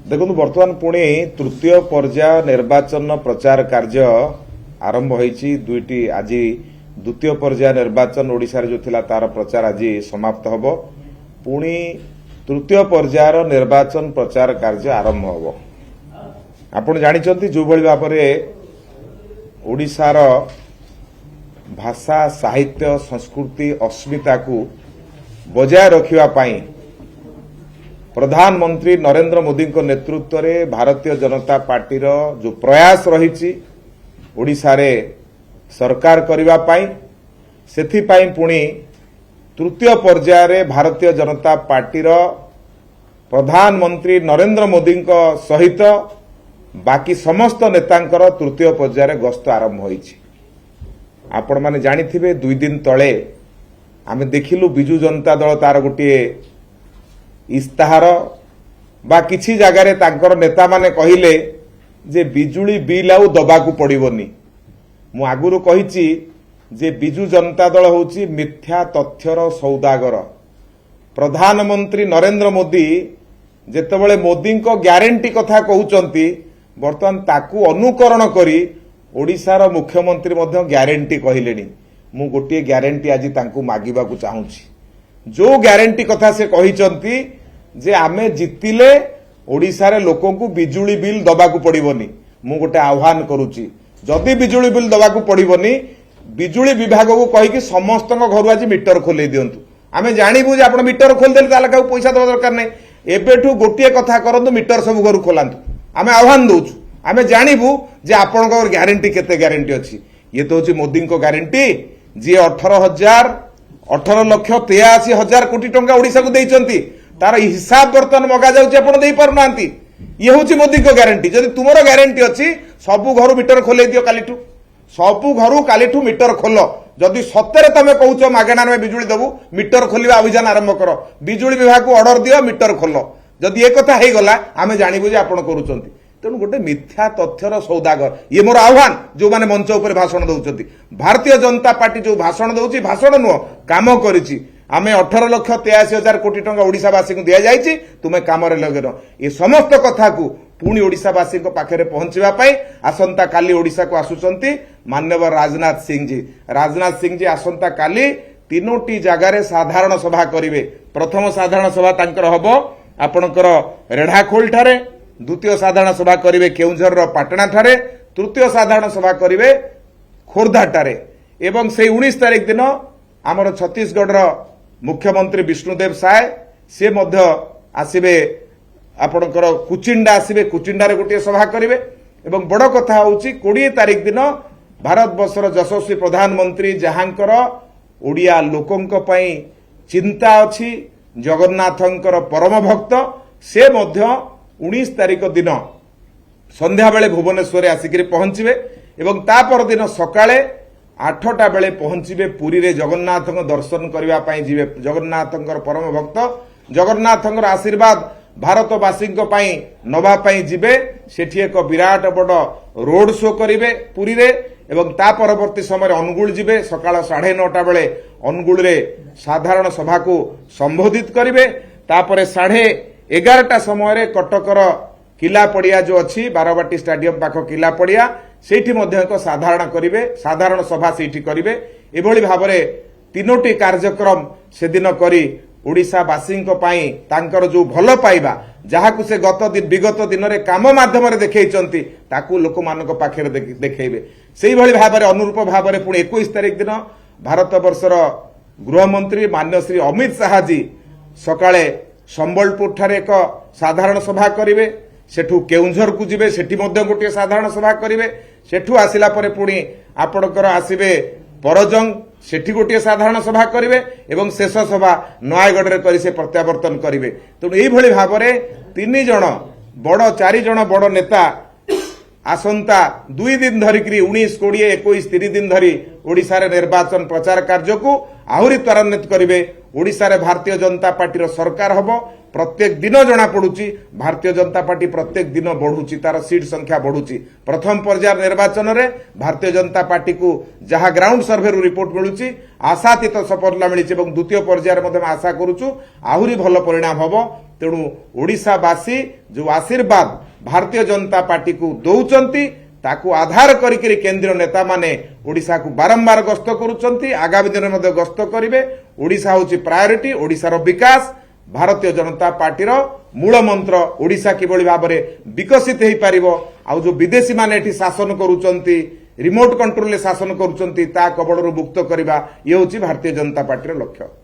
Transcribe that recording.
देखो बर्तमान पुणी तृतीय पर्याय निर्वाचन प्रचार कार्य आरंभ होईची दुईटी आज द्वितीय पर्याय निर्वाचन ओडिशा रे जो थिला तार प्रचार आज समाप्त हबो पुणी तृतीय पर्यायर निर्वाचन प्रचार कार्य आरंभ हबो। आपण जानिचंती जो भली भाबरे ओडिशार भाषा साहित्य संस्कृति अस्मिता को बजाय रखिवा पाई प्रधानमंत्री नरेंद्र मोदी को नेतृत्व में भारतीय जनता पार्टी जो प्रयास रही ओडिशा रे सरकार करिवा पाई सेथिपाई पुणी तृतीय पर्याय रे भारतीय जनता पार्टी प्रधानमंत्री नरेंद्र मोदी को सहित बाकी समस्त नेतांकर तृतीय पर्याय रे गस्त आरंभ होईछि। आपण माने जानिथिबे 2 दिन तळे आमे देखिलु बिजू जनता दल तार गोटे इस्ताहार बा किछि जगार तांकर नेता माने कहिले जे बिजुली बिल आउ दबाकू पड़िबोनी। मु आगुरु कहिछि जे बिजू जनता दल होछि मिथ्या तथ्यर सौदागर। प्रधानमंत्री नरेंद्र मोदी जेतेबेले मोदी को ग्यारंटी कथा कहउचंती वर्तमान ताकू अनुकरण करी ओडिशार मुख्यमंत्री मध्य ग्यारंटी कहिलेनी। मु गोटे ग्यारंटी आज तांकू मागिबाकू चाहूछि। जो ग्यारंटी कथा से कहिचंती जे आमे जितिले ओडिशा रे लोकों को बिजुली बिल दबाकू पड़िबोनी। मु गोटे आह्वान करूची जदि बिजुली बिल दबाकू पड़िबोनी बिजुली विभाग को कहि कि समस्त घर आज मीटर खोले दियंतु। आमे जानिबु जे आपण मीटर खोल देले ताला का पैसा दवा दरकार नै। एबेठू गोटे कथा करंतु मीटर सब घर खोलांतु। आमे आह्वान दउछु। आमे जानिबु जे आपनकर ग्यारंटी केते ग्यारंटी अछि। ये तो होची मोदी को ग्यारंटी जे 18 लक्ष 83 हजार कोटी टंका ओडिशा को देइचंती तार हिसाब बर्तन मगा जाउची आपण देई पार नांती। ये होची मोदी को ग्यारंटी। जदि तुमरो ग्यारंटी अछि सबु घर मीटर खोले दियो कालीठू सबु घर कालीठू मीटर खोल। जदि सत्तरे तमे कहउचो मागणा में बिजुली देबू मीटर खोलिबा अभियान आरंभ करो। बिजुली विभाग को ऑर्डर दियो मीटर खोल। जदि ए कथा हे गला आमे जानिबु जे आपण करूचंती। तेणु गोटे मिथ्या तथ्यर सौदागर। ये मोर आह्वान जो माने मंच उपर भाषण दउचंती। भारतीय जनता पार्टी जो भाषण दउची भाषण नुह काम करिची। आमे 18 लक्ष 83 हजार कोटी टंका ओडिशावासी को दिया जायछि तुमे काम रे लगेनो। ये समस्त कथा को पुणी ओडिशावासी को पाखरे पहुंचवा पाई आसंता काली ओडिशा को आसुचंती माननीय राजनाथ सिंह जी। राजनाथ सिंह जी आसंता काली तीनोटी जगार साधारण सभा करिवे। प्रथम साधारण सभा तांकर हबो आपणकर रेढ़ाखोल ठारे, द्वितीय साधारण सभा करिवे केउंझर पाटना ठारे, तृतीय साधारण सभा करिवे खोर्धा ठारे एवं से 19 तारिख दिन आमर छत्तीसगढ़ मुख्यमंत्री विष्णुदेव साय से मध्य आसिबे आपणकर कुचिंडा आसिबे। कुचिंडा रे गोटे सभा करिवे एवं बड़ कथा होउची 20 तारिख दिन भारत वर्षर यशस्वी प्रधानमंत्री जहांकर ओडिया लोकंक पई चिंता अछि जगन्नाथंकर परम भक्त से मध्य 19 तारिख दिन संध्या बेले भुवनेश्वर आसिक पहुंचे एवं ता पर दिन सकाळे 8टा बेले पहुंचे पुरी रे जगन्नाथ दर्शन करबा पई जिवे। जगन्नाथंकर परम भक्त जगन्नाथंकर आशीर्वाद भारतवासी पई नबा पई जिवे। सेठी एक विराट बड़ रोड शो करिवे पुरी रे एवं ता परवर्ती समय अनुगुल जिवे। सकाळ 9:30 बेले अनुगुल रे साधारण सभा को संबोधित करिवे। तापरे 11:30 समय कटकर किला पड़िया जो अच्छी बारवाटी स्टाडियम पाख किला पड़िया सेठी मध्य एक साधारण करिवे। साधारण सभा सेठी करिवे। एभली भाबरे तीनोटी कार्यक्रम से दिन करी ओडिशावासी पई तांकर जो भल पाइबा जहाकु से विगत दिन रे काम माध्यम रे देखैचंती ताकू लोक मानक पाखरे देखैबे। सेही भली भाबरे अनुरूप भाबरे पुणी 21 तारिख दिन भारत वर्षर गृहमंत्री माननीय श्री अमित शाह जी सकाळे संबलपुर ठारे एक साधारण सभा करिवे। सेठू केउंझर को जिवे सेठी मध्य गोटे साधारण सभा करिवे। सेठू आसिला परे पुणी आपणकर आसिबे परजंग सेठी गोटे साधारण सभा करिवे एवं शेष सभा नयागढ़ रे करी से प्रत्यावर्तन करिवे। तेणु एही भली भाबरे 3 जण बड़ 4 जण बड़ नेता आसंता 2 दिन धरिकरी 19, 20, 21, 3 दिन धरी ओडिशा रे निर्वाचन प्रचार कार्य को आहुरी त्वरान्वित करिवे। ओडिशा रे भारतीय जनता पार्टी रो सरकार हबो। प्रत्येक दिन जना पड़ुची भारतीय जनता पार्टी प्रत्येक दिन बढ़ुची तार सीट संख्या बढ़ुची। प्रथम पर्याय निर्वाचन रे भारतीय जनता पार्टी को जहां ग्राउंड सर्वे रु रिपोर्ट मिलुची आशातीत सफलता मिली। द्वितीय पर्याय आशा करूचु आहुरी भल परिणाम हबो। तेणु ओडिशावासी जो आशीर्वाद भारतीय जनता पार्टी को दौचंती ताकू आधार करिकरी केंद्रीय नेता माने ओडिशा को बारंबार गस्त करुचंती आगामी दिन में गस्त करिवे। ओडिशा होची प्रायोरिटी, ओडिशार विकास भारतीय जनता पार्टीर मूल मंत्र। ओडिशा किभली भाबरे विकसित हेई पारिबो आ जो विदेशी माने एठी शासन करुचंती रिमोट कंट्रोल ले शासन करुचंती ता कबळरू मुक्त करिबा ये होची भारतीय जनता पार्टीर लक्ष्य।